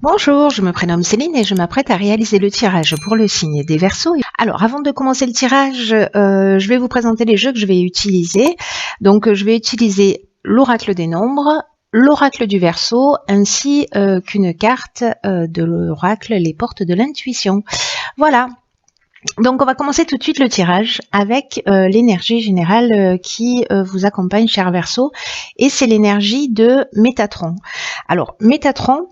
Bonjour, je me prénomme Céline et je m'apprête à réaliser le tirage pour le signe des Verseaux. Alors, avant de commencer le tirage, je vais vous présenter les jeux que je vais utiliser. Donc, je vais utiliser l'oracle des nombres, l'oracle du Verseau, ainsi qu'une carte de l'oracle, les portes de l'intuition. Voilà. Donc, on va commencer tout de suite le tirage avec l'énergie générale qui vous accompagne, cher Verseau, et c'est l'énergie de Métatron. Alors, Métatron,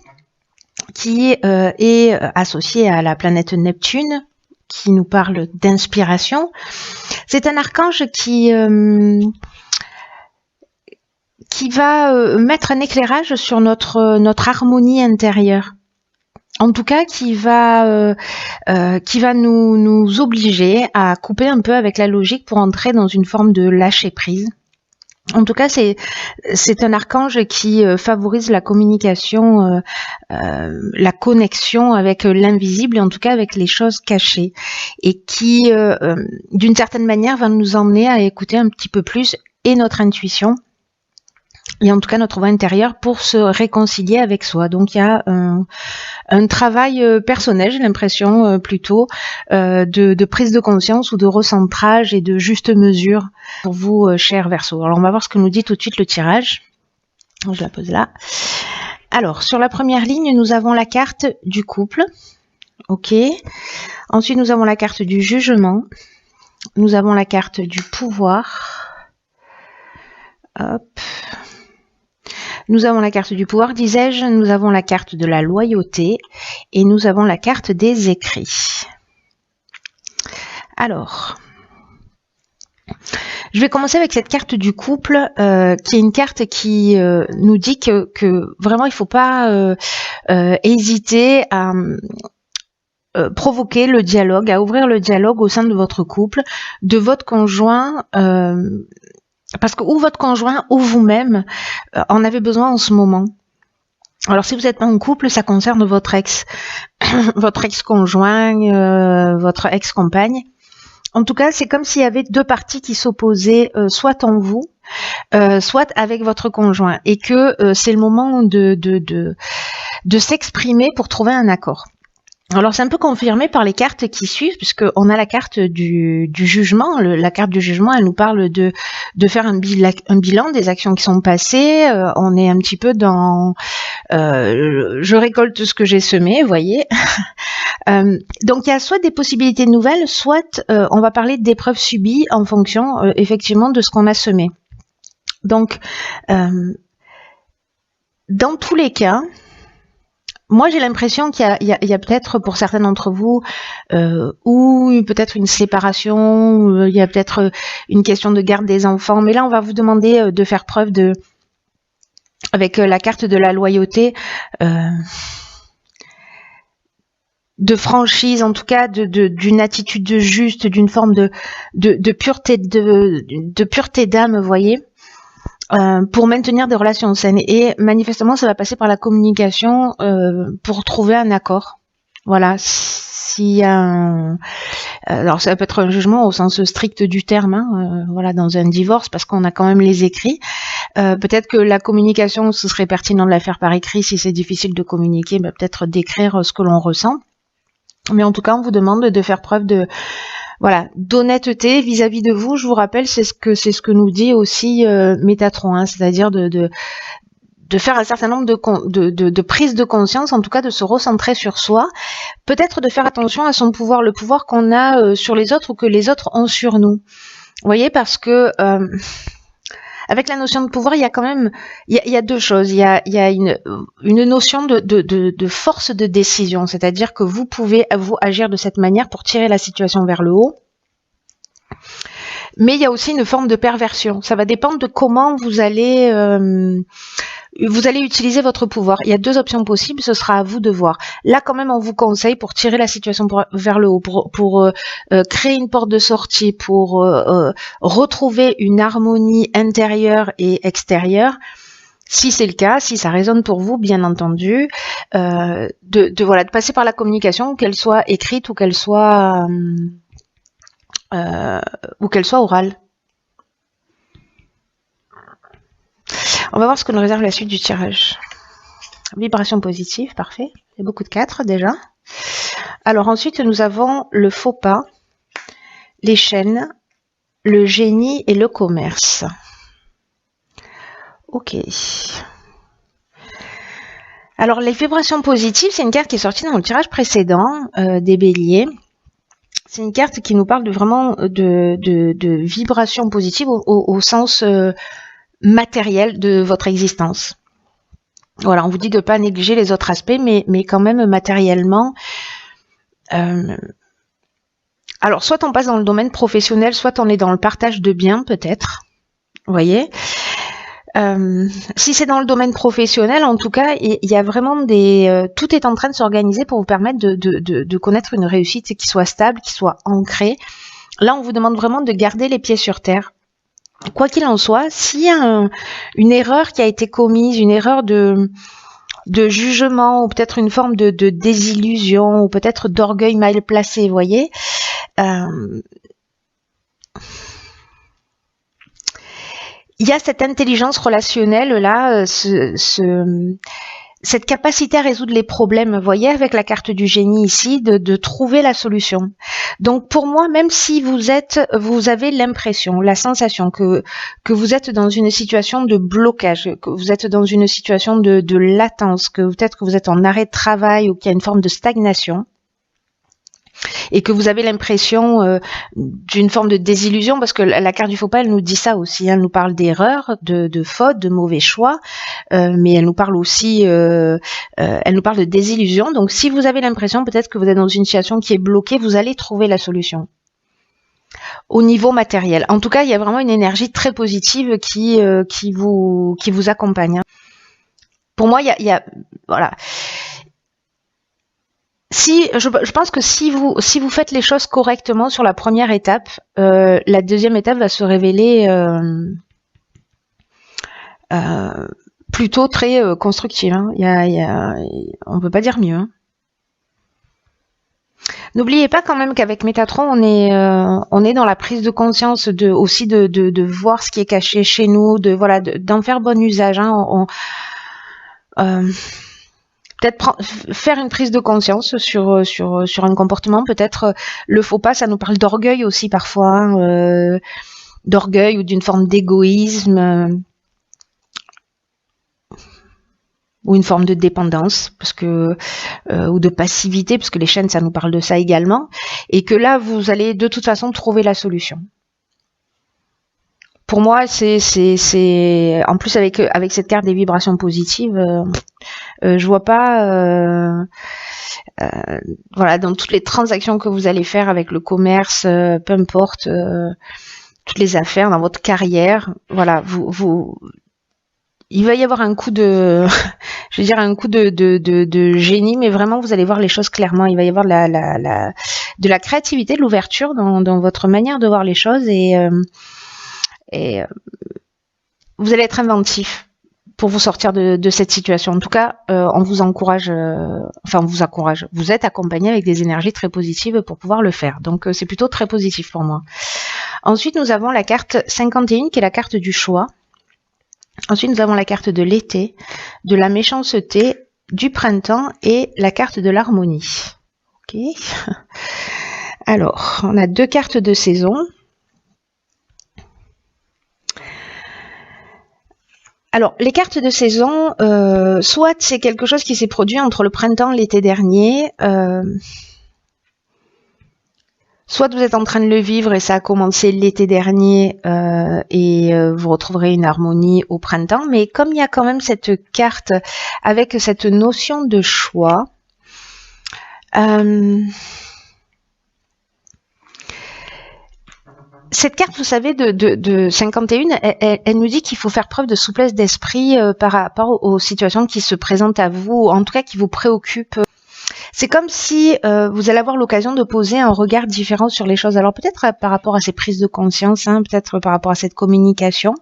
qui est associé à la planète Neptune, qui nous parle d'inspiration. C'est un archange qui va mettre un éclairage sur notre harmonie intérieure. En tout cas, qui va nous obliger à couper un peu avec la logique pour entrer dans une forme de lâcher prise. En tout cas, c'est un archange qui favorise la communication, la connexion avec l'invisible et en tout cas avec les choses cachées et qui, d'une certaine manière, va nous emmener à écouter un petit peu plus et notre intuition et en tout cas notre voix intérieure pour se réconcilier avec soi. Donc il y a un travail personnel, j'ai l'impression plutôt, de prise de conscience ou de recentrage et de juste mesure pour vous, chers Verseaux. Alors on va voir ce que nous dit tout de suite le tirage. Je la pose là. Alors sur la première ligne, nous avons la carte du couple. Ok. Ensuite, nous avons la carte du jugement. Nous avons la carte du pouvoir. Hop. Nous avons la carte du pouvoir, disais-je, nous avons la carte de la loyauté et nous avons la carte des écrits. Alors, je vais commencer avec cette carte du couple, qui est une carte qui nous dit que vraiment il ne faut pas hésiter à provoquer le dialogue, à ouvrir le dialogue au sein de votre couple, de votre conjoint, parce que ou votre conjoint ou vous-même en avez besoin en ce moment. Alors si vous êtes en couple, ça concerne votre ex, votre ex-conjoint, votre ex-compagne. En tout cas, c'est comme s'il y avait deux parties qui s'opposaient, soit en vous, soit avec votre conjoint, et que c'est le moment de s'exprimer pour trouver un accord. Alors c'est un peu confirmé par les cartes qui suivent, puisqu'on a la carte du jugement. La carte du jugement, elle nous parle de faire un bilan des actions qui sont passées. On est un petit peu dans je récolte ce que j'ai semé, vous voyez. Donc il y a soit des possibilités nouvelles, soit on va parler d'épreuves subies en fonction effectivement de ce qu'on a semé. Donc dans tous les cas, moi, j'ai l'impression qu'il y a peut-être pour certains d'entre vous ou peut-être une séparation, il y a peut-être une question de garde des enfants. Mais là, on va vous demander de faire preuve avec la carte de la loyauté, de franchise, en tout cas, d'une attitude juste, d'une forme de pureté de pureté d'âme, vous voyez. Pour maintenir des relations saines. Et manifestement, ça va passer par la communication pour trouver un accord. Voilà. S'il y a alors ça peut être un jugement au sens strict du terme, hein, voilà, dans un divorce, parce qu'on a quand même les écrits. Peut-être que la communication, ce serait pertinent de la faire par écrit. Si c'est difficile de communiquer, peut-être d'écrire ce que l'on ressent. Mais en tout cas, on vous demande de faire preuve d'honnêteté vis-à-vis de vous. Je vous rappelle, c'est ce que nous dit aussi Métatron, hein, c'est-à-dire de faire un certain nombre de prises de conscience, en tout cas de se recentrer sur soi, peut-être de faire attention à son pouvoir, le pouvoir qu'on a sur les autres ou que les autres ont sur nous. Vous voyez, parce que avec la notion de pouvoir, il y a quand même, il y a deux choses. Il y a une notion de force de décision, c'est-à-dire que vous pouvez vous agir de cette manière pour tirer la situation vers le haut. Mais il y a aussi une forme de perversion. Ça va dépendre de comment vous allez utiliser votre pouvoir. Il y a deux options possibles, ce sera à vous de voir. Là, quand même, on vous conseille pour tirer la situation vers le haut, pour créer une porte de sortie, pour retrouver une harmonie intérieure et extérieure. Si c'est le cas, si ça résonne pour vous, bien entendu, de passer par la communication, qu'elle soit écrite ou qu'elle soit orale. On va voir ce que nous réserve la suite du tirage. Vibration positive, parfait. Il y a beaucoup de 4 déjà. Alors ensuite, nous avons le faux pas, les chaînes, le génie et le commerce. Ok. Alors les vibrations positives, c'est une carte qui est sortie dans le tirage précédent des béliers. C'est une carte qui nous parle vraiment de vibrations positives au sens matériel de votre existence. Voilà, on vous dit de ne pas négliger les autres aspects, mais quand même matériellement. Alors, soit on passe dans le domaine professionnel, soit on est dans le partage de biens, peut-être. Vous voyez, si c'est dans le domaine professionnel, en tout cas, il y a vraiment tout est en train de s'organiser pour vous permettre de connaître une réussite qui soit stable, qui soit ancrée. Là, on vous demande vraiment de garder les pieds sur terre. Quoi qu'il en soit, s'il y a une erreur qui a été commise, une erreur de jugement, ou peut-être une forme de désillusion, ou peut-être d'orgueil mal placé, vous voyez, il y a cette intelligence relationnelle là, cette capacité à résoudre les problèmes, vous voyez, avec la carte du génie ici, de trouver la solution. Donc pour moi, même si vous avez l'impression, la sensation que vous êtes dans une situation de blocage, que vous êtes dans une situation de latence, que peut-être que vous êtes en arrêt de travail ou qu'il y a une forme de stagnation, et que vous avez l'impression d'une forme de désillusion, parce que la carte du faux pas, elle nous dit ça aussi, hein, elle nous parle d'erreurs, de fautes, de mauvais choix, mais elle nous parle aussi, elle nous parle de désillusion. Donc si vous avez l'impression peut-être que vous êtes dans une situation qui est bloquée, vous allez trouver la solution au niveau matériel. En tout cas, il y a vraiment une énergie très positive qui vous accompagne, hein. Pour moi, il y a voilà. Je pense que si vous faites les choses correctement sur la première étape, la deuxième étape va se révéler plutôt très constructive, hein. On peut pas dire mieux, hein. N'oubliez pas quand même qu'avec Métatron, on est dans la prise de conscience aussi de voir ce qui est caché chez nous, d'en faire bon usage, hein. Peut-être faire une prise de conscience sur un comportement. Peut-être le faux pas, ça nous parle d'orgueil aussi parfois, hein, d'orgueil ou d'une forme d'égoïsme, ou une forme de dépendance, ou de passivité, parce que les chaînes, ça nous parle de ça également, et que là, vous allez de toute façon trouver la solution. Pour moi, c'est en plus avec cette carte des vibrations positives, je vois pas, voilà, dans toutes les transactions que vous allez faire avec le commerce, peu importe, toutes les affaires dans votre carrière, voilà, il va y avoir un coup de, je veux dire un coup de génie, mais vraiment vous allez voir les choses clairement. Il va y avoir de la créativité, de l'ouverture dans votre manière de voir les choses, et vous allez être inventif pour vous sortir de cette situation. En tout cas, on vous encourage, vous êtes accompagné avec des énergies très positives pour pouvoir le faire. Donc c'est plutôt très positif pour moi. Ensuite, nous avons la carte 51 qui est la carte du choix. Ensuite, nous avons la carte de l'été, de la méchanceté, du printemps et la carte de l'harmonie. Ok. Alors, on a 2 cartes de saison. Alors, les cartes de saison, soit c'est quelque chose qui s'est produit entre le printemps et l'été dernier, soit vous êtes en train de le vivre et ça a commencé l'été dernier, et vous retrouverez une harmonie au printemps. Mais comme il y a quand même cette carte avec cette notion de choix, cette carte, vous savez, de 51, elle nous dit qu'il faut faire preuve de souplesse d'esprit par rapport aux situations qui se présentent à vous, en tout cas qui vous préoccupent. C'est comme si vous allez avoir l'occasion de poser un regard différent sur les choses. Alors peut-être par rapport à ces prises de conscience, hein, peut-être par rapport à cette communication,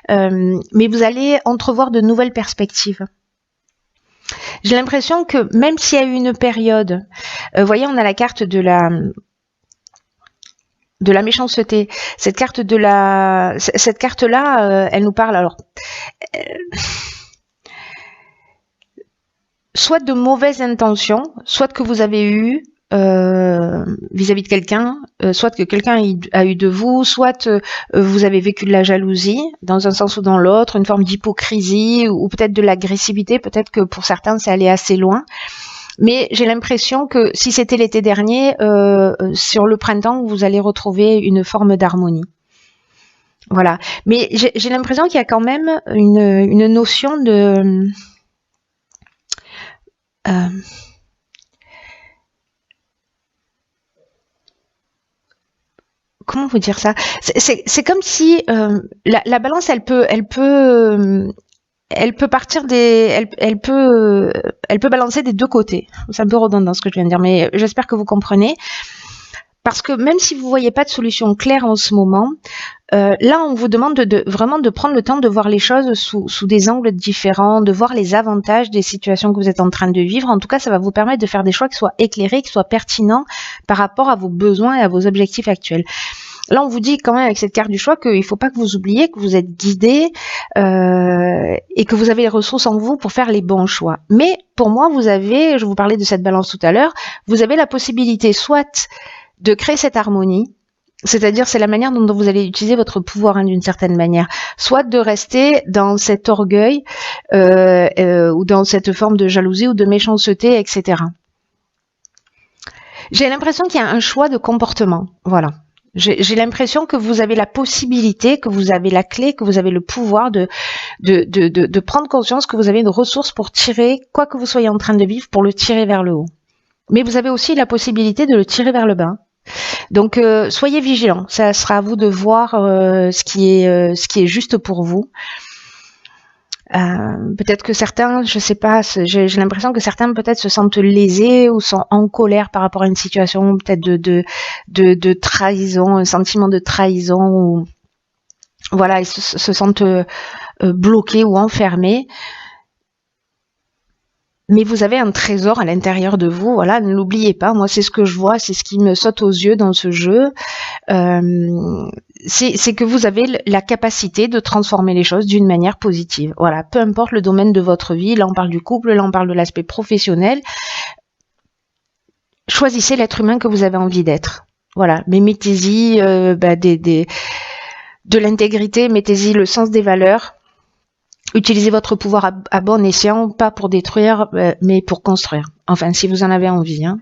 mais vous allez entrevoir de nouvelles perspectives. J'ai l'impression que même s'il y a eu une période, voyez, on a la carte de la méchanceté. Cette carte-là, elle nous parle. Alors, soit de mauvaises intentions, soit que vous avez eu vis-à-vis de quelqu'un, soit que quelqu'un a eu de vous, soit vous avez vécu de la jalousie dans un sens ou dans l'autre, une forme d'hypocrisie ou peut-être de l'agressivité, peut-être que pour certains c'est allé assez loin. Mais j'ai l'impression que si c'était l'été dernier, sur le printemps, vous allez retrouver une forme d'harmonie. Voilà. Mais j'ai l'impression qu'il y a quand même une notion de... comment vous dire ça? C'est comme si la balance, elle peut partir elle peut balancer des deux côtés. C'est un peu redondant ce que je viens de dire, mais j'espère que vous comprenez. Parce que même si vous voyez pas de solution claire en ce moment, là on vous demande vraiment de prendre le temps de voir les choses sous des angles différents, de voir les avantages des situations que vous êtes en train de vivre. En tout cas, ça va vous permettre de faire des choix qui soient éclairés, qui soient pertinents par rapport à vos besoins et à vos objectifs actuels. Là, on vous dit quand même avec cette carte du choix qu'il ne faut pas que vous oubliez que vous êtes guidé et que vous avez les ressources en vous pour faire les bons choix. Mais pour moi, je vous parlais de cette balance tout à l'heure, vous avez la possibilité soit de créer cette harmonie, c'est-à-dire c'est la manière dont vous allez utiliser votre pouvoir d'une certaine manière, soit de rester dans cet orgueil ou dans cette forme de jalousie ou de méchanceté, etc. J'ai l'impression qu'il y a un choix de comportement, voilà. J'ai l'impression que vous avez la possibilité, que vous avez la clé, que vous avez le pouvoir de prendre conscience que vous avez une ressource pour tirer, quoi que vous soyez en train de vivre, pour le tirer vers le haut. Mais vous avez aussi la possibilité de le tirer vers le bas. Donc soyez vigilants, ça sera à vous de voir ce qui est juste pour vous. Peut-être que certains, je sais pas, j'ai l'impression que certains peut-être se sentent lésés ou sont en colère par rapport à une situation peut-être de trahison, un sentiment de trahison, ou voilà, ils se sentent bloqués ou enfermés. Mais vous avez un trésor à l'intérieur de vous, voilà, ne l'oubliez pas. Moi, c'est ce que je vois, c'est ce qui me saute aux yeux dans ce jeu. C'est que vous avez la capacité de transformer les choses d'une manière positive. Voilà, peu importe le domaine de votre vie, là on parle du couple, là on parle de l'aspect professionnel. Choisissez l'être humain que vous avez envie d'être. Voilà, mais mettez-y de l'intégrité, mettez-y le sens des valeurs. Utilisez votre pouvoir à bon escient, pas pour détruire, mais pour construire. Enfin, si vous en avez envie. Hein.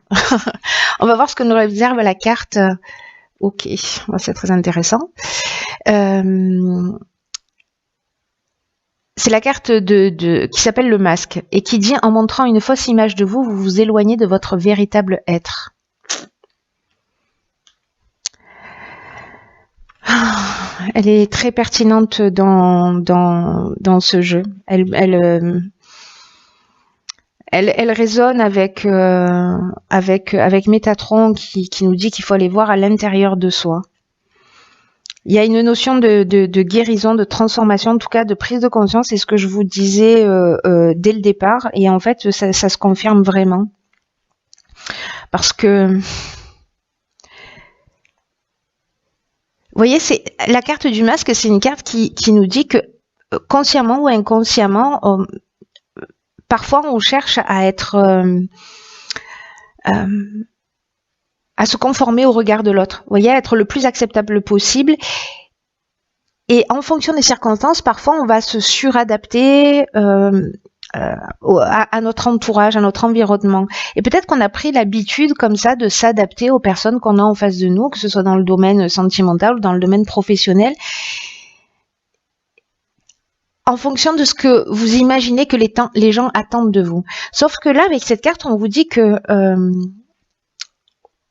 On va voir ce que nous réserve la carte. Ok, c'est très intéressant. C'est la carte qui s'appelle le masque et qui dit: en montrant une fausse image de vous, vous vous éloignez de votre véritable être. Elle est très pertinente dans ce jeu. Elle résonne avec Métatron qui nous dit qu'il faut aller voir à l'intérieur de soi. Il y a une notion de guérison, de transformation, en tout cas de prise de conscience. C'est ce que je vous disais dès le départ. Et en fait, ça se confirme vraiment. Parce que... Vous voyez, c'est la carte du masque, c'est une carte qui nous dit que consciemment ou inconsciemment, parfois on cherche à être, à se conformer au regard de l'autre. Vous voyez, à être le plus acceptable possible. Et en fonction des circonstances, parfois on va se suradapter à notre entourage, à notre environnement. Et peut-être qu'on a pris l'habitude comme ça de s'adapter aux personnes qu'on a en face de nous, que ce soit dans le domaine sentimental ou dans le domaine professionnel, en fonction de ce que vous imaginez que les gens attendent de vous. Sauf que là, avec cette carte, on vous dit que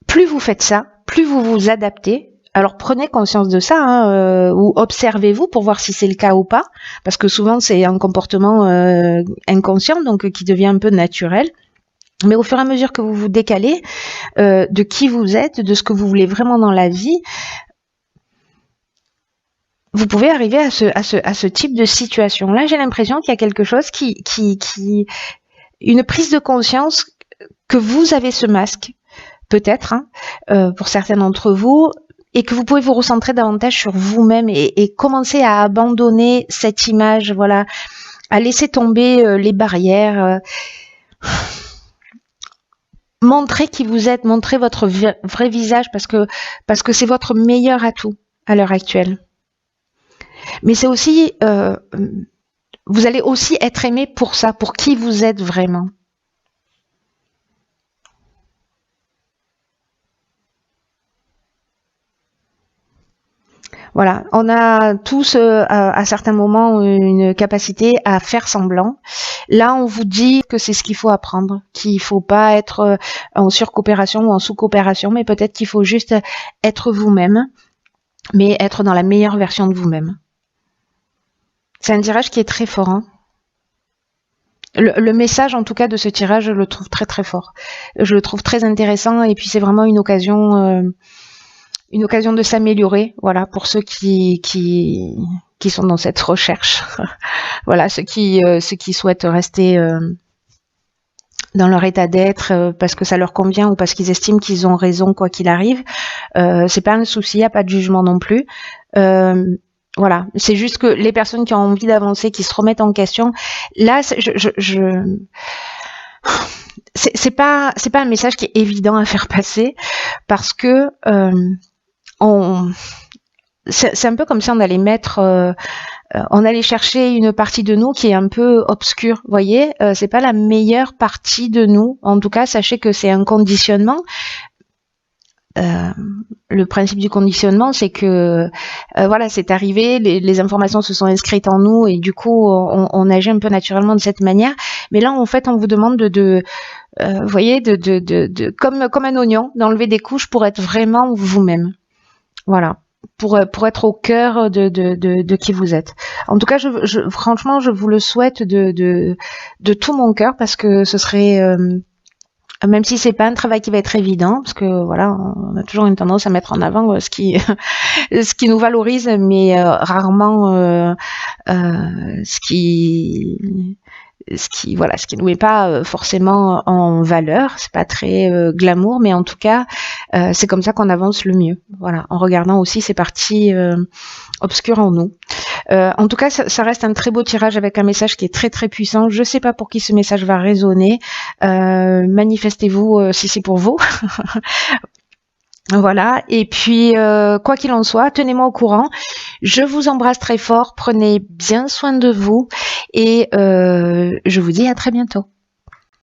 plus vous faites ça, plus vous vous adaptez. Alors prenez conscience de ça, ou observez-vous pour voir si c'est le cas ou pas, parce que souvent c'est un comportement inconscient, donc qui devient un peu naturel. Mais au fur et à mesure que vous vous décalez de qui vous êtes, de ce que vous voulez vraiment dans la vie, vous pouvez arriver à ce type de situation. Là, j'ai l'impression qu'il y a quelque chose une prise de conscience que vous avez ce masque, peut-être, pour certains d'entre vous, et que vous pouvez vous recentrer davantage sur vous-même et commencer à abandonner cette image, voilà, à laisser tomber les barrières. Montrez qui vous êtes, montrez votre vrai visage parce que c'est votre meilleur atout à l'heure actuelle. Mais c'est aussi, vous allez aussi être aimé pour ça, pour qui vous êtes vraiment. Voilà, on a tous à certains moments une capacité à faire semblant. Là, on vous dit que c'est ce qu'il faut apprendre, qu'il faut pas être en surcoopération ou en sous-coopération, mais peut-être qu'il faut juste être vous-même, mais être dans la meilleure version de vous-même. C'est un tirage qui est très fort. Hein. Le message, en tout cas, de ce tirage, je le trouve très très fort. Je le trouve très intéressant et puis c'est vraiment une occasion de s'améliorer, voilà, pour ceux qui sont dans cette recherche. Voilà, ceux qui souhaitent rester dans leur état d'être parce que ça leur convient ou parce qu'ils estiment qu'ils ont raison quoi qu'il arrive. C'est pas un souci, y a pas de jugement non plus. Voilà, c'est juste que les personnes qui ont envie d'avancer, qui se remettent en question, là, c'est pas un message qui est évident à faire passer parce que c'est un peu comme si on allait on allait chercher une partie de nous qui est un peu obscure, vous voyez, c'est pas la meilleure partie de nous. En tout cas, sachez que c'est un conditionnement. Le principe du conditionnement, c'est que voilà, c'est arrivé, les informations se sont inscrites en nous et du coup, on agit un peu naturellement de cette manière. Mais là, en fait, on vous demande vous voyez, comme un oignon, d'enlever des couches pour être vraiment vous-même. Voilà. Pour être au cœur de qui vous êtes. En tout cas, franchement, je vous le souhaite de tout mon cœur parce que ce serait, même si c'est pas un travail qui va être évident, parce que voilà, on a toujours une tendance à mettre en avant ce qui nous valorise, mais rarement ce qui nous met pas forcément en valeur. C'est pas très glamour, mais en tout cas, c'est comme ça qu'on avance le mieux. Voilà, en regardant aussi ces parties obscures en nous. En tout cas, ça reste un très beau tirage avec un message qui est très très puissant. Je sais pas pour qui ce message va résonner. Manifestez-vous si c'est pour vous. Voilà, et puis quoi qu'il en soit, tenez-moi au courant. Je vous embrasse très fort, prenez bien soin de vous et je vous dis à très bientôt.